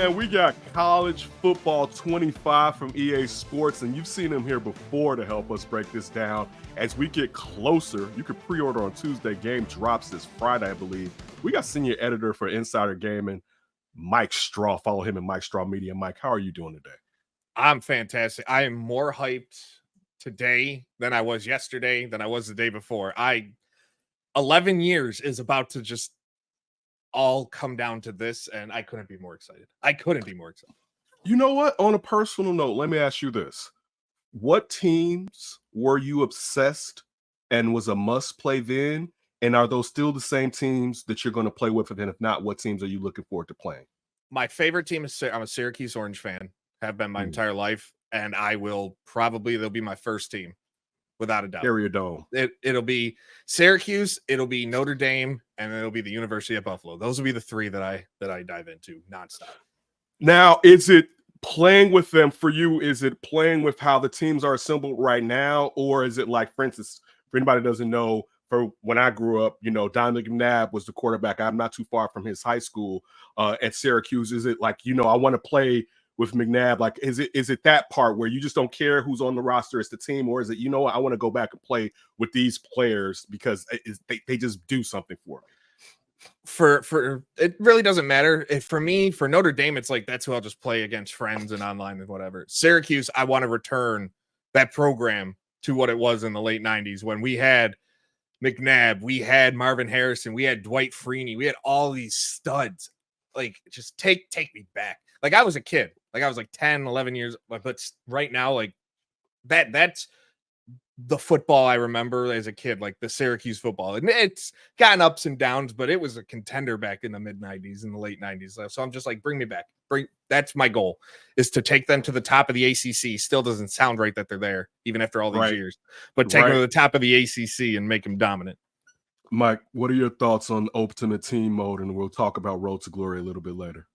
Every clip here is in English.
man, we got College Football 25 from EA Sports, and you've seen them here before to help us break this down. As we get closer, you can pre-order on Tuesday. Game drops this Friday, I believe. We got senior editor for Insider Gaming, Mike Straw. Follow him at Mike Straw Media. Mike, how are you doing today? I'm fantastic. I am more hyped today than I was yesterday, than I was the day before. 11 years is about to just all come down to this, and I couldn't be more excited. You know what? On a personal note, let me ask you this. What teams were you obsessed and was a must play then? And are those still the same teams that you're going to play with? And if not, what teams are you looking forward to playing? My favorite team is, I'm a Syracuse Orange fan, have been my entire life, and they'll be my first team, without a doubt. Carrier Dome. It'll be Syracuse, it'll be Notre Dame, and it'll be the University of Buffalo. Those will be the three that I dive into nonstop. Now, is it playing with them for you? Is it playing with how the teams are assembled right now? Or is it like, for instance, for anybody who doesn't know, for when I grew up, Don McNabb was the quarterback. I'm not too far from his high school at Syracuse. Is it like, I want to play with McNabb? Like, is it that part where you just don't care who's on the roster, it's the team? Or is it, I want to go back and play with these players because they just do something for me? For it really doesn't matter. For Notre Dame, it's like that's who I'll just play against friends and online and whatever. Syracuse, I want to return that program to what it was in the late 90s when we had McNabb, we had Marvin Harrison, we had Dwight Freeney, we had all these studs. Like, just take me back. Like, I was a kid. Like, I was like 10, 11 years, but right now, like, that's the football I remember as a kid, like the Syracuse football. And it's gotten ups and downs, but it was a contender back in the mid-90s and the late 90s. So I'm just like, bring me back. That's my goal, is to take them to the top of the ACC. Still doesn't sound right that they're there, even after all these years. But take them to the top of the ACC and make them dominant. Mike, what are your thoughts on Ultimate Team Mode? And we'll talk about Road to Glory a little bit later.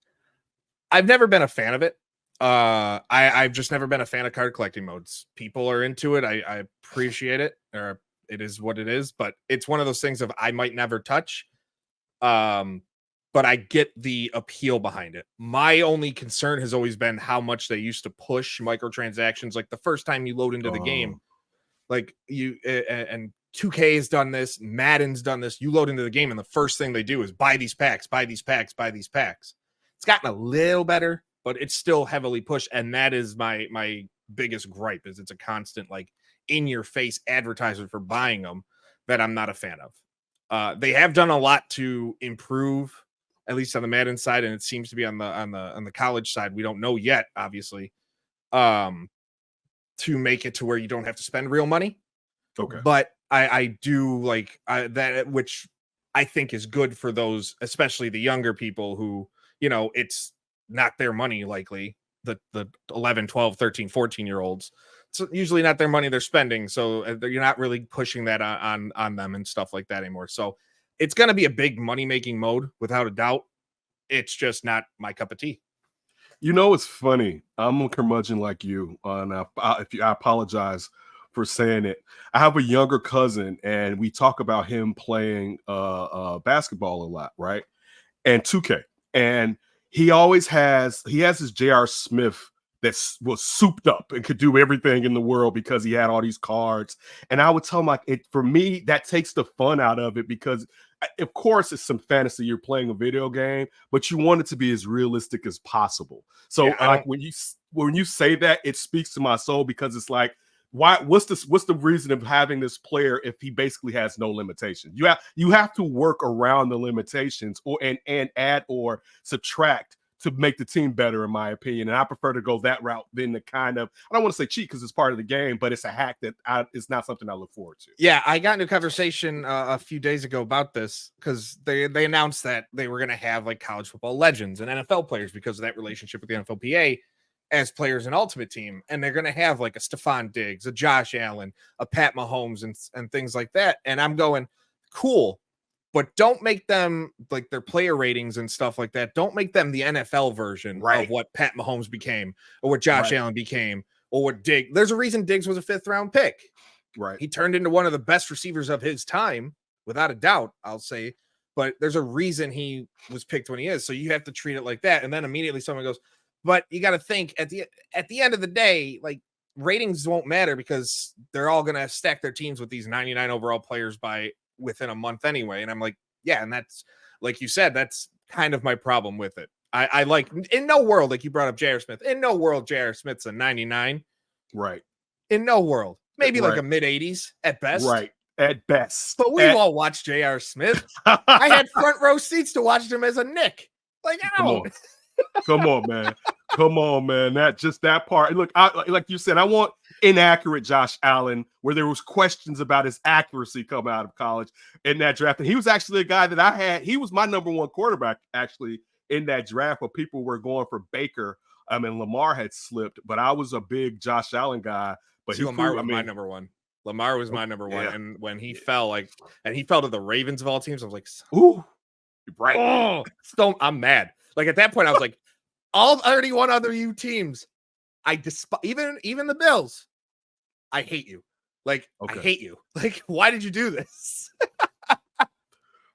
I've never been a fan of it. I've just never been a fan of card collecting modes. People are into it. I appreciate it, or it is what it is, but it's one of those things of I might never touch. But I get the appeal behind it. My only concern has always been how much they used to push microtransactions. Like the first time you load into the game, like and 2K has done this, Madden's done this. You load into the game, and the first thing they do is buy these packs, buy these packs, buy these packs. It's gotten a little better, but it's still heavily pushed. And that is my biggest gripe, is it's a constant, like, in-your-face advertisement for buying them that I'm not a fan of. They have done a lot to improve, at least on the Madden side, and it seems to be on the college side. We don't know yet, obviously, to make it to where you don't have to spend real money. Okay. But I do like that, which I think is good for those, especially the younger people who, it's not their money, likely the 11, 12, 13, 14-year-olds. It's usually not their money they're spending. So you're not really pushing that on them and stuff like that anymore. So it's going to be a big money-making mode, without a doubt. It's just not my cup of tea. It's funny. I'm a curmudgeon like you. And I apologize for saying it. I have a younger cousin, and we talk about him playing basketball a lot, right? And 2K. And he has his J.R. Smith that was souped up and could do everything in the world because he had all these cards. And I would tell him, like, for me, that takes the fun out of it, because of course it's some fantasy. You're playing a video game, but you want it to be as realistic as possible. So like when you say that, it speaks to my soul, because it's like, what's the reason of having this player if he basically has no limitations? You have to work around the limitations and add or subtract to make the team better, in my opinion. And I prefer to go that route than the kind of, I don't want to say cheat because it's part of the game, but it's a hack that it's not something I look forward to. Yeah, I got into a conversation a few days ago about this, because they announced that they were going to have like college football legends and NFL players, because of that relationship with the NFLPA, as players in Ultimate Team. And they're going to have like a Stephon Diggs, a Josh Allen, a Pat Mahomes, and things like that. And I'm going, cool, but don't make them like their player ratings and stuff like that. Don't make them the NFL version of what Pat Mahomes became, or what Josh Allen became, or what Diggs. There's a reason Diggs was a 5th round pick. Right. He turned into one of the best receivers of his time, without a doubt, I'll say. but there's a reason he was picked when he is. So you have to treat it like that. And then immediately someone goes, but you got to think at the end of the day, like ratings won't matter because they're all going to stack their teams with these 99 overall players by within a month anyway. And I'm like, yeah. And that's, like you said, that's kind of my problem with it. I like, in no world, like you brought up J.R. Smith, in no world J.R. Smith's a 99. Right. In no world. Maybe like Right. a mid 80s at best. Right. At best. But we've all watched J.R. Smith. I had front row seats to watch him as a Nick. Like, I don't. Come on, man. Come on, man. That part. Look, like you said, I want inaccurate Josh Allen, where there was questions about his accuracy coming out of college in that draft. And he was actually a guy that I had. He was my number one quarterback, actually, in that draft, where people were going for Baker. I mean, Lamar had slipped, but I was a big Josh Allen guy. But Lamar was my number one. Lamar was my number one. Yeah. And when he fell, and he fell to the Ravens of all teams, I was like, ooh, right. Oh, so I'm mad. Like at that point, I was like, all 31 other you teams, I despise, even the Bills. I hate you. Like, okay. I hate you. Like, why did you do this?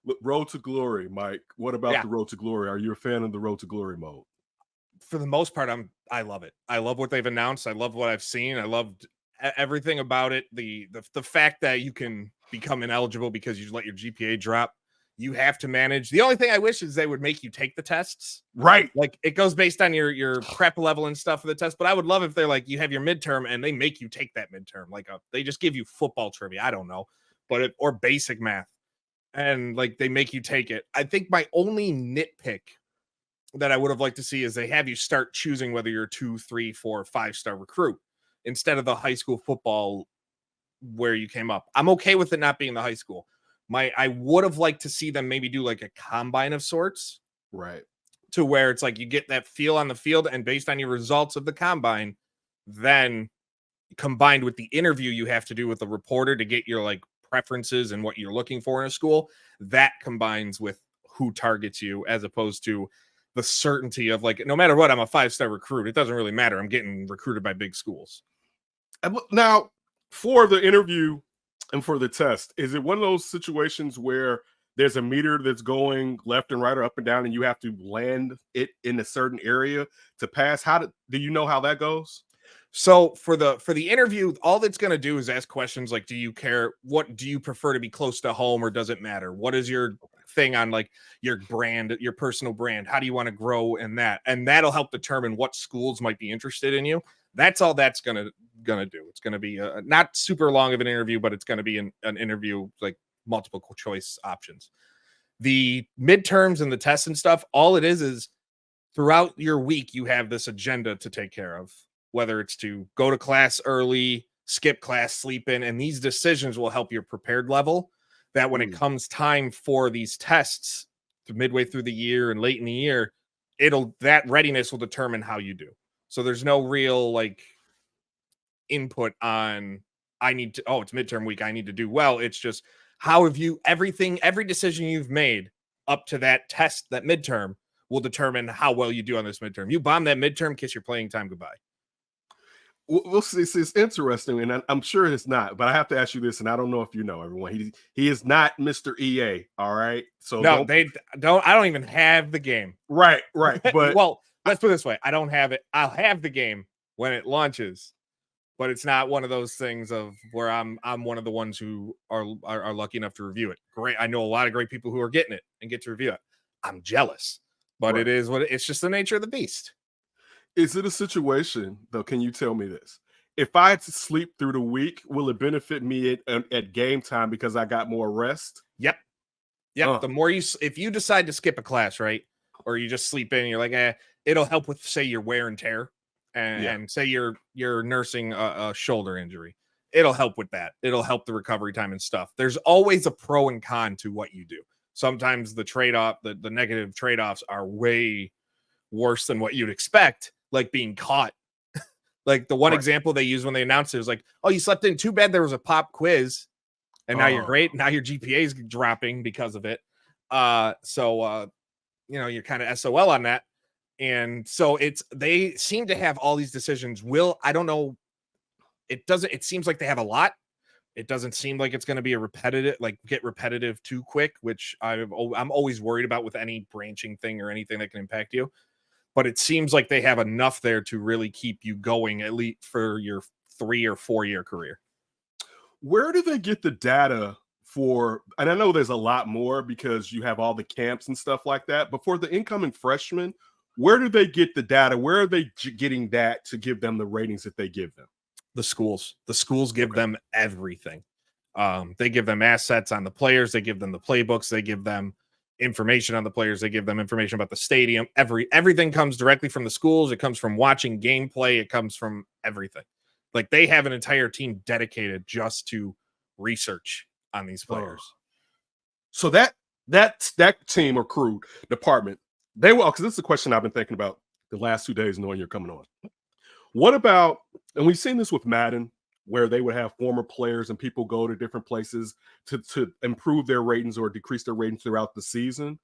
Look, Road to Glory, Mike. What about the Road to Glory? Are you a fan of the Road to Glory mode? For the most part, I love it. I love what they've announced. I love what I've seen. I loved everything about it. The fact that you can become ineligible because you let your GPA drop. You have to manage. The only thing I wish is they would make you take the tests. Right. Like it goes based on your prep level and stuff for the test. But I would love if they're like, you have your midterm and they make you take that midterm. Like they just give you football trivia. I don't know, or basic math. And like, they make you take it. I think my only nitpick that I would have liked to see is they have you start choosing whether you're 2, 3, 4, 5-star recruit instead of the high school football where you came up. I'm okay with it not being the high school. I would have liked to see them maybe do like a combine of sorts. Right. To where it's like you get that feel on the field and based on your results of the combine, then combined with the interview you have to do with the reporter to get your like preferences and what you're looking for in a school, that combines with who targets you as opposed to the certainty of like, no matter what, I'm a 5-star recruit. It doesn't really matter. I'm getting recruited by big schools. Now, for the interview and for the test, is it one of those situations where there's a meter that's going left and right or up and down and you have to land it in a certain area to pass? Do you know how that goes? So for the interview, all that's going to do is ask questions like, do you care? What do you prefer to be close to home or does it matter? What is your thing on like your brand, your personal brand? How do you want to grow in that? And that'll help determine what schools might be interested in you. That's all that's going to do. It's going to be not super long of an interview, but it's going to be an interview, like multiple choice options. The midterms and the tests and stuff, all it is throughout your week, you have this agenda to take care of, whether it's to go to class early, skip class, sleep in, and these decisions will help your prepared level that when it comes time for these tests midway through the year and late in the year, that readiness will determine how you do. So there's no real like input on it's midterm week, I need to do well. It's just how have you every decision you've made up to that test, that midterm will determine how well you do on this midterm. You bomb that midterm, kiss your playing time goodbye. We'll see. It's interesting, and I'm sure it's not. But I have to ask you this, and I don't know if you know, everyone. He is not Mr. EA. All right. So no, they don't. I don't even have the game. Right. But well, let's put it this way: I don't have it. I'll have the game when it launches, but it's not one of those things of where I'm one of the ones who are lucky enough to review it. Great. I know a lot of great people who are getting it and get to review it. I'm jealous, but It is what it's just the nature of the beast. Is it a situation, though? Can you tell me this? If I had to sleep through the week, will it benefit me at game time because I got more rest? Yep. The more if you decide to skip a class, right, or you just sleep in, and you're like, it'll help with, say, your wear and tear, and say you're nursing a shoulder injury. It'll help with that. It'll help the recovery time and stuff. There's always a pro and con to what you do. Sometimes the trade-off, the negative trade-offs are way worse than what you'd expect. Like being caught. Like the one example they used when they announced it was like, oh, you slept in, too bad there was a pop quiz and now you're great. Now your GPA is dropping because of it. You're kind of SOL on that. And so they seem to have all these decisions. I don't know. It seems like they have a lot, It doesn't seem like it's going to be get repetitive too quick, which I'm always worried about with any branching thing or anything that can impact you. But it seems like they have enough there to really keep you going, at least for your 3 or 4 year career. Where do they get the data for? And I know there's a lot more because you have all the camps and stuff like that. But for the incoming freshmen, where do they get the data? Where are they getting that to give them the ratings that they give them? The schools give them everything. They give them assets on the players. They give them the playbooks. They give them information on the players. They give them information about the stadium. Everything comes directly from the schools. It comes from watching gameplay. It comes from everything. Like, they have an entire team dedicated just to research on these players. So that team or crew department, they will, because this is a question I've been thinking about the last 2 days knowing you're coming on. What about, and we've seen this with Madden, where they would have former players and people go to different places to improve their ratings or decrease their ratings throughout the season.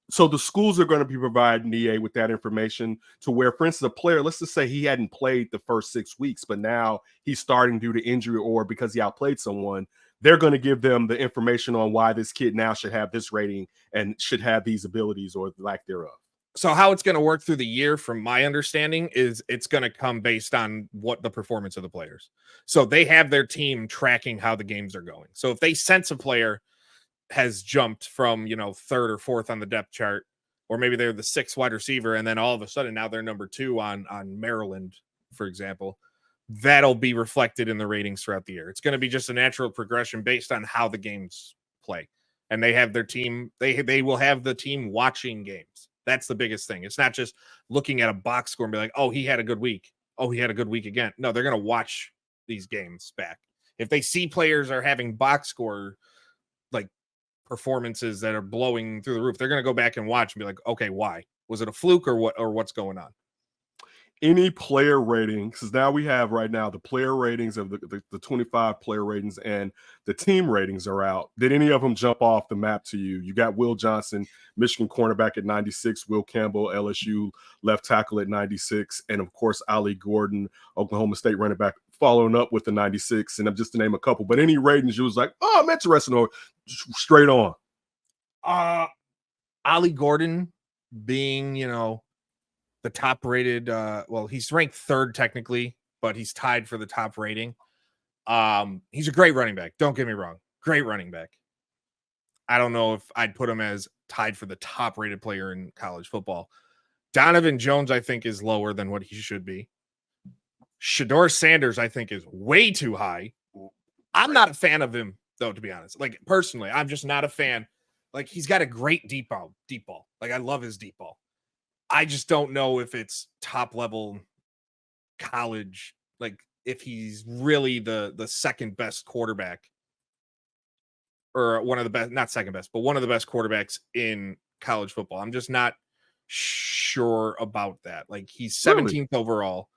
So the schools are going to be providing EA with that information to where, for instance, a player, let's just say he hadn't played the first 6 weeks, but now he's starting due to injury or because he outplayed someone. They're going to give them the information on why this kid now should have this rating and should have these abilities or lack thereof. So how it's going to work through the year, from my understanding, is it's going to come based on what the performance of the players. So they have their team tracking how the games are going. So if they sense a player has jumped from, third or fourth on the depth chart, or maybe they're the 6th wide receiver, and then all of a sudden now they're number 2 on Maryland, for example, that'll be reflected in the ratings throughout the year. It's going to be just a natural progression based on how the games play. And they have their team, they will have the team watching games. That's the biggest thing. It's not just looking at a box score and be like, oh, he had a good week. Oh, he had a good week again. No, they're going to watch these games back. If they see players are having box score like performances that are blowing through the roof, they're going to go back and watch and be like, okay, why? Was it a fluke or what's going on? Any player ratings, because now we have right now the player ratings of the 25 player ratings and the team ratings are out. Did any of them jump off the map to you? You got Will Johnson, Michigan cornerback at 96, Will Campbell, LSU left tackle at 96, and of course, Ali Gordon, Oklahoma State running back, following up with the 96, and I'm just to name a couple. But any ratings you was like, oh, I'm interested, or straight on? Ali Gordon being, the top rated, he's ranked 3rd technically, but he's tied for the top rating. He's a great running back. Don't get me wrong. Great running back. I don't know if I'd put him as tied for the top rated player in college football. Donovan Jones, I think, is lower than what he should be. Shedeur Sanders, I think, is way too high. I'm not a fan of him, though, to be honest. Like, personally, I'm just not a fan. Like, he's got a great deep ball. Like, I love his deep ball. I just don't know if it's top level college, like if he's really the second best quarterback, or one of the best, not second best, but one of the best quarterbacks in college football. I'm just not sure about that. Like, he's 17th overall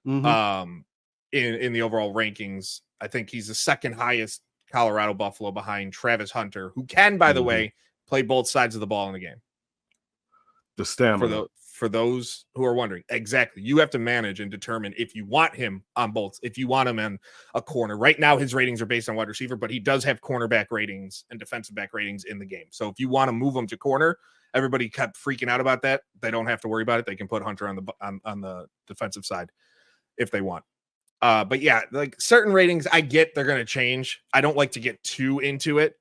in the overall rankings. I think he's the second highest Colorado Buffalo behind Travis Hunter, who can, by the way, play both sides of the ball in the game. The stamina. For those who are wondering, exactly. You have to manage and determine if you want him on both, if you want him in a corner. Right now, his ratings are based on wide receiver, but he does have cornerback ratings and defensive back ratings in the game. So if you want to move him to corner, everybody kept freaking out about that. They don't have to worry about it. They can put Hunter on the defensive side if they want. But yeah, like certain ratings, I get they're going to change. I don't like to get too into it.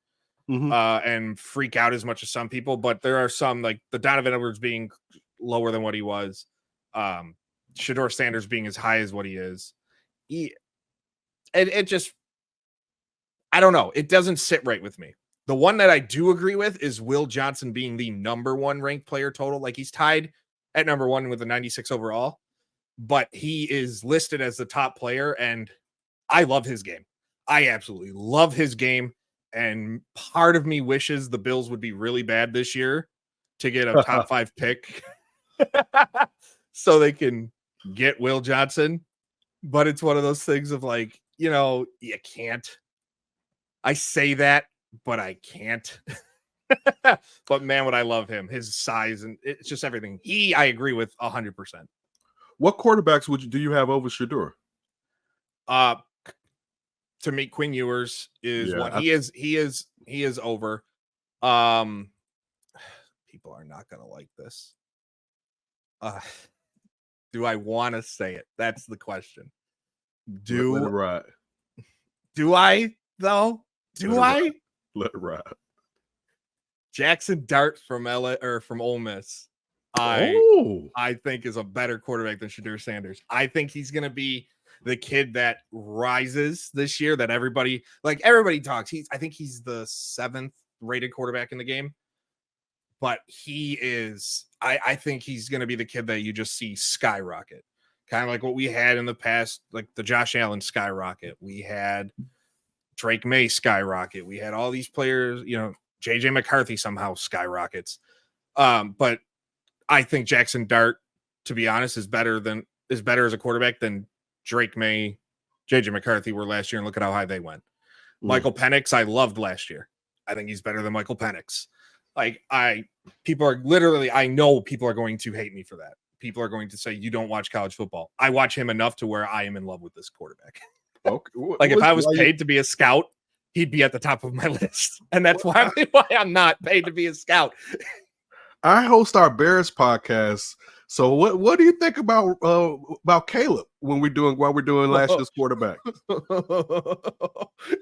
And freak out as much as some people, but there are some, like the Donovan Edwards being lower than what he was, Shedeur Sanders being as high as what he is. It just, I don't know. It doesn't sit right with me. The one that I do agree with is Will Johnson being the number 1 ranked player total. Like, he's tied at number 1 with a 96 overall, but he is listed as the top player, and I love his game. I absolutely love his game. And part of me wishes the Bills would be really bad this year to get a top 5 pick so they can get Will Johnson. But it's one of those things of like, you can't. I say that, but I can't. But man, would I love him, his size, and it's just everything. I agree with 100%. What quarterbacks do you have over Shedeur? to meet Quinn Ewers is Yeah, one. He is over. People are not going to like this. Do I want to say it? That's the question. let it ride. Do I though? Do I? Let it ride. Jackson Dart from Ole Miss. I think is a better quarterback than Shedeur Sanders. I think he's going to be the kid that rises this year that everybody talks. I think he's the 7th rated quarterback in the game. But he is, I think he's going to be the kid that you just see skyrocket. Kind of like what we had in the past, like the Josh Allen skyrocket. We had Drake May skyrocket. We had all these players, JJ McCarthy somehow skyrockets. But I think Jackson Dart, to be honest, is better as a quarterback than Drake May, JJ McCarthy were last year, and look at how high they went. Michael Penix, I loved last year. I think he's better than Michael Penix. Like I know people are going to hate me for that. People are going to say you don't watch college football. I watch him enough to where I am in love with this quarterback. Okay. Like if I was paid to be a scout, he'd be at the top of my list. And that's why I'm not paid to be a scout. I host our Bears podcast. So what do you think about Caleb while we're doing last year's quarterback?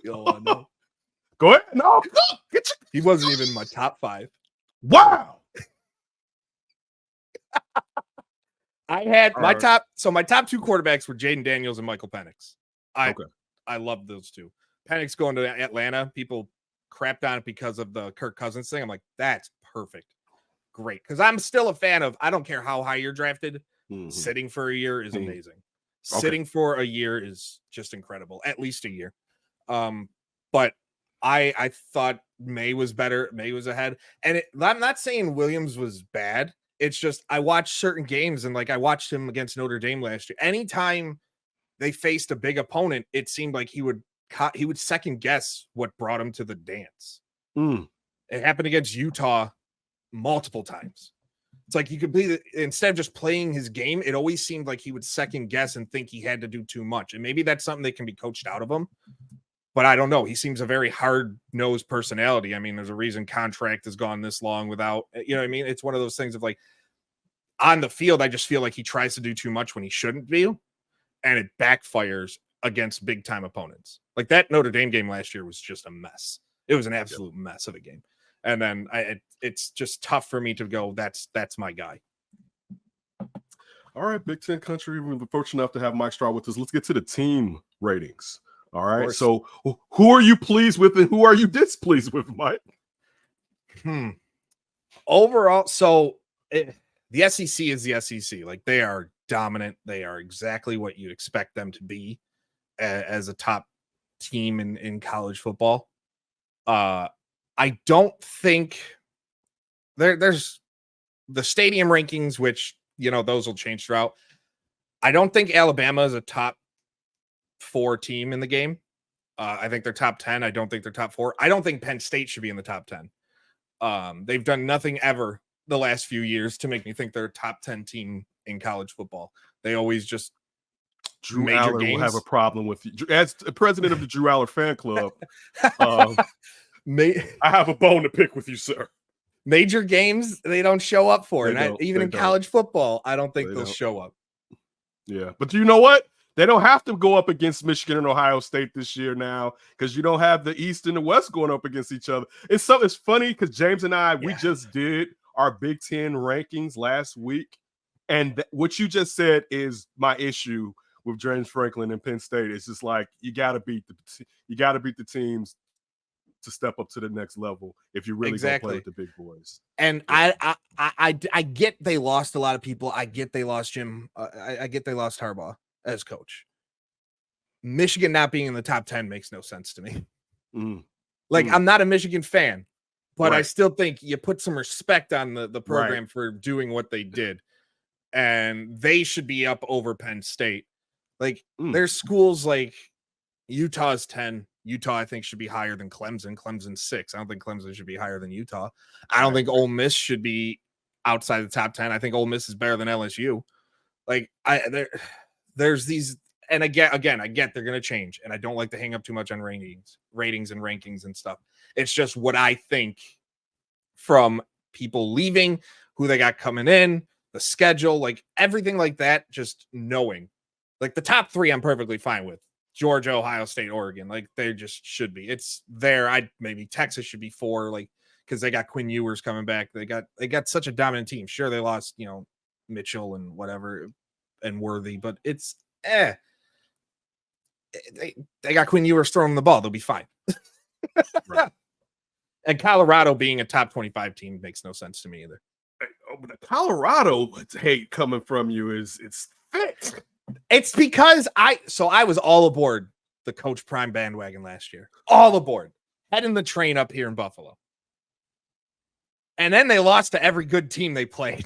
No. Go ahead. No. He wasn't even in my top 5. Wow. I had my top 2 quarterbacks were Jaden Daniels and Michael Penix. I love those two. Penix going to Atlanta, people crapped on it because of the Kirk Cousins thing. I'm like, that's perfect. Great. Because I'm still a fan of, I don't care how high you're drafted, sitting for a year is amazing. Okay. Sitting for a year is just incredible. At least a year. But I thought May was better. May was ahead. And I'm not saying Williams was bad. It's just I watched certain games and I watched him against Notre Dame last year. Anytime they faced a big opponent, it seemed like he would second guess what brought him to the dance. It happened against Utah multiple times. It's like instead of just playing his game, it always seemed like he would second guess and think he had to do too much. And maybe that's something that can be coached out of him. But I don't know. He seems a very hard-nosed personality. I mean, there's a reason contract has gone this long without, what I mean? It's one of those things of on the field, I just feel like he tries to do too much when he shouldn't be, and it backfires against big-time opponents. Like that Notre Dame game last year was just a mess. It was an absolute mess of a game. And then it's just tough for me to go, that's my guy. All right, Big Ten country. We're fortunate enough to have Mike Straw with us. Let's get to the team ratings. All right. So who are you pleased with and who are you displeased with, Mike? Overall, the SEC is the SEC. Like they are dominant. They are exactly what you'd expect them to be as a top team in college football. I don't think there's the stadium rankings, which, those will change throughout. I don't think Alabama is a top 4 team in the game. I think they're top 10. I don't think they're top 4. I don't think Penn State should be in the top 10. They've done nothing ever the last few years to make me think they're a top 10 team in college football. They always just Drew Aller will have a problem with you. As president of the Drew Aller fan club, I have a bone to pick with you, sir. Major games, they don't show up for. And even in college football, I don't think they'll show up. Yeah. But you know what? They don't have to go up against Michigan and Ohio State this year now because you don't have the East and the West going up against each other. It's funny because James and I, we just did our Big Ten rankings last week. And what you just said is my issue with James Franklin and Penn State. It's just like you got to beat the teams to step up to the next level if you really gonna play with the big boys. And I get they lost a lot of people. I get they lost Jim. I get they lost Harbaugh as coach. Michigan not being in the top 10 makes no sense to me. I'm not a Michigan fan, but I still think you put some respect on the program for doing what they did. And they should be up over Penn State. There's schools like Utah's 10. Utah, I think, should be higher than Clemson. Clemson's 6. I don't think Clemson should be higher than Utah. I don't think Ole Miss should be outside the top 10. I think Ole Miss is better than LSU. There's these and again, I get they're going to change, and I don't like to hang up too much on ratings and rankings and stuff. It's just what I think from people leaving, who they got coming in, the schedule, like everything like that, just knowing. Like the top 3 I'm perfectly fine with. Georgia, Ohio State, Oregon. Like they just should be. It's there. Maybe Texas should be 4, like, because they got Quinn Ewers coming back. They got such a dominant team. Sure, they lost, Mitchell and whatever and Worthy, but it's they got Quinn Ewers throwing the ball. They'll be fine. Right. And Colorado being a top 25 team makes no sense to me either. The Colorado hate coming from you it's thick. It's because I was all aboard the Coach Prime bandwagon last year. All aboard. Heading the train up here in Buffalo. And then they lost to every good team they played.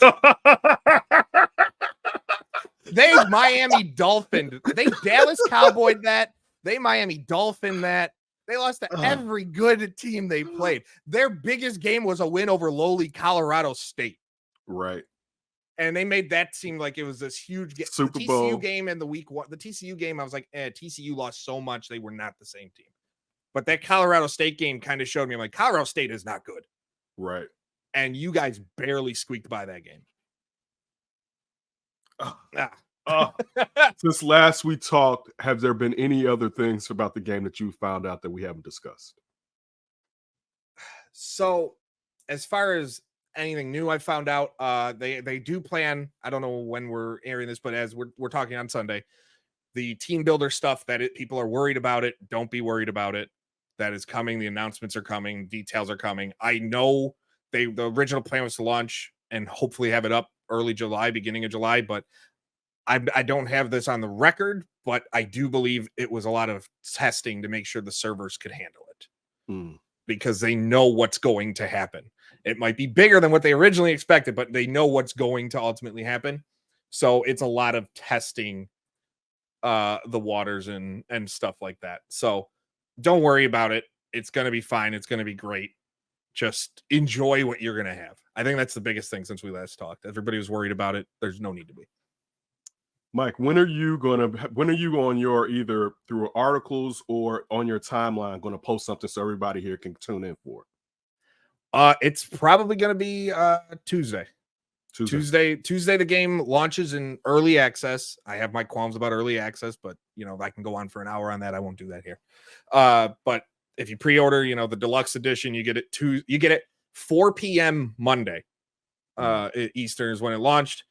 They Miami Dolphin. They Dallas Cowboyed that. They Miami Dolphin that. They lost to every good team they played. Their biggest game was a win over lowly Colorado State. Right. And they made that seem like it was this huge game. Super the TCU Bowl game and the week one. The TCU game, I was like, TCU lost so much. They were not the same team. But that Colorado State game kind of showed me, I'm like, Colorado State is not good. Right. And you guys barely squeaked by that game. Since last we talked, have there been any other things about the game that you found out that we haven't discussed? So, as far as anything new I found out, they do plan, I don't know when we're airing this, but as we're talking on Sunday, the team builder stuff that people are worried about it, don't be worried about it. That is coming. The announcements are coming. Details are coming. I know the original plan was to launch and hopefully have it up early July, beginning of July, but I don't have this on the record, but I do believe it was a lot of testing to make sure the servers could handle it because they know what's going to happen. It might be bigger than what they originally expected, but they know what's going to ultimately happen. So it's a lot of testing the waters and stuff like that. So don't worry about it. It's going to be fine. It's going to be great. Just enjoy what you're going to have. I think that's the biggest thing since we last talked. Everybody was worried about it. There's no need to be. Mike, when are you on your either through articles or on your timeline going to post something so everybody here can tune in for it? It's probably going to be Tuesday. Tuesday, the game launches in early access. I have my qualms about early access, but I can go on for an hour on that. I won't do that here. But if you pre-order, the deluxe edition, you get it 4 p.m. Monday. Eastern is when it launched.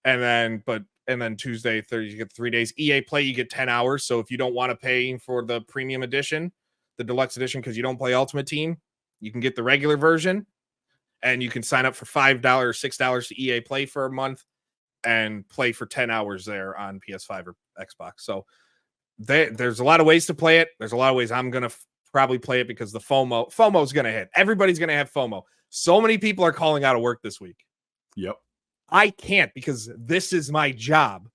And then Tuesday, Thursday, you get 3 days. EA Play, you get 10 hours. So if you don't want to pay for the premium edition, the deluxe edition, because you don't play Ultimate Team, you can get the regular version. And you can sign up for $5 or $6 to EA Play for a month and play for 10 hours there on PS5 or Xbox. So there's a lot of ways to play it. There's a lot of ways I'm going to probably play it because the FOMO is going to hit. Everybody's going to have FOMO. So many people are calling out of work this week. Yep. I can't because this is my job.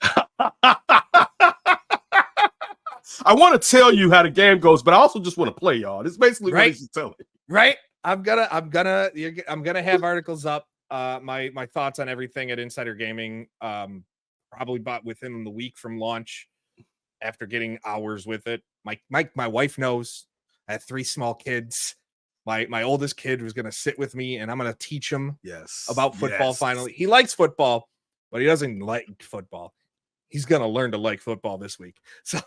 I want to tell you how the game goes, but I also just want to play, y'all. It's basically right? what he's telling. Right? I'm gonna have articles up. My thoughts on everything at Insider Gaming. Probably bought within the week from launch. After getting hours with it, my wife knows. I have 3 small kids. My oldest kid was gonna sit with me, and I'm gonna teach him about football. Finally, he likes football, but he doesn't like football. He's gonna learn to like football this week. So.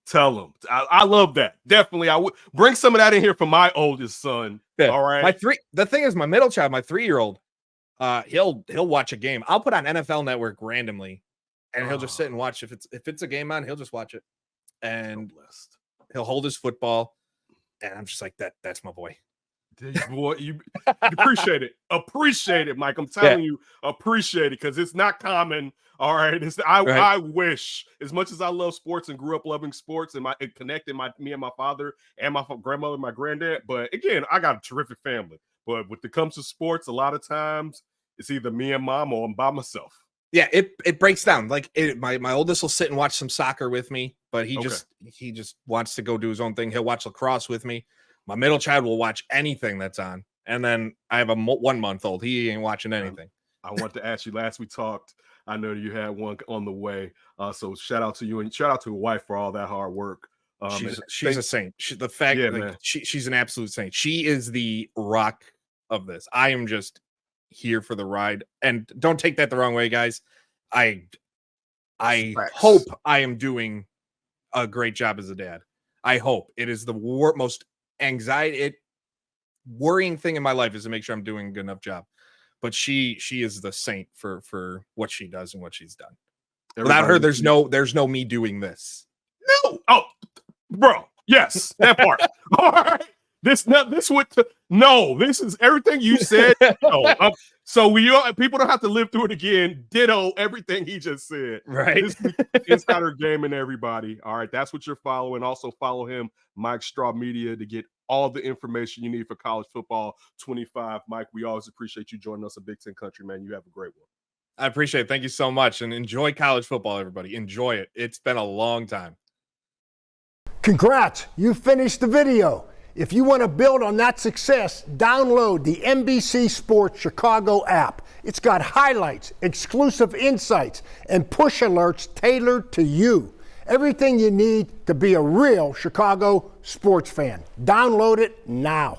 Tell him. I love that. Definitely. I would bring some of that in here for my oldest son. Yeah. All right. The thing is, my middle child, my 3-year-old, he'll watch a game. I'll put on NFL Network randomly, and he'll just sit and watch. If it's a game on, he'll just watch it, and he'll hold his football, and I'm just like that's my boy. Boy, you appreciate it. Appreciate it, Mike. I'm telling you, appreciate it because it's not common. All right. I wish, as much as I love sports and grew up loving sports and it connected me and my father and my grandmother and my granddad. But again, I got a terrific family. But when it comes to sports, a lot of times it's either me and mom or I'm by myself. Yeah, it breaks down. Like my oldest will sit and watch some soccer with me, but he just wants to go do his own thing. He'll watch lacrosse with me. My middle child will watch anything that's on. And then I have a 1-month-old. He ain't watching anything. I want to ask you, last we talked, I know you had one on the way. So shout out to you and shout out to your wife for all that hard work. She's a saint. She's an absolute saint. She is the rock of this. I am just here for the ride. And don't take that the wrong way, guys. I hope I am doing a great job as a dad. I hope. It is the most worrying thing in my life is to make sure I'm doing a good enough job. But she is the saint for what she does and what she's done. Without her, there's no me doing this. No. Oh, bro. Yes, that part. All right. This is everything you said. No. So people don't have to live through it again. Ditto everything he just said. Right. This Insider Gaming, everybody. All right. That's what you're following. Also follow him, Mike Straw Media, to get all the information you need for college football 25. Mike, we always appreciate you joining us, a Big Ten country, man. You have a great one. I appreciate it. Thank you so much. And enjoy college football, everybody. Enjoy it. It's been a long time. Congrats. You finished the video. If you want to build on that success, download the NBC Sports Chicago app. It's got highlights, exclusive insights, and push alerts tailored to you. Everything you need to be a real Chicago sports fan. Download it now.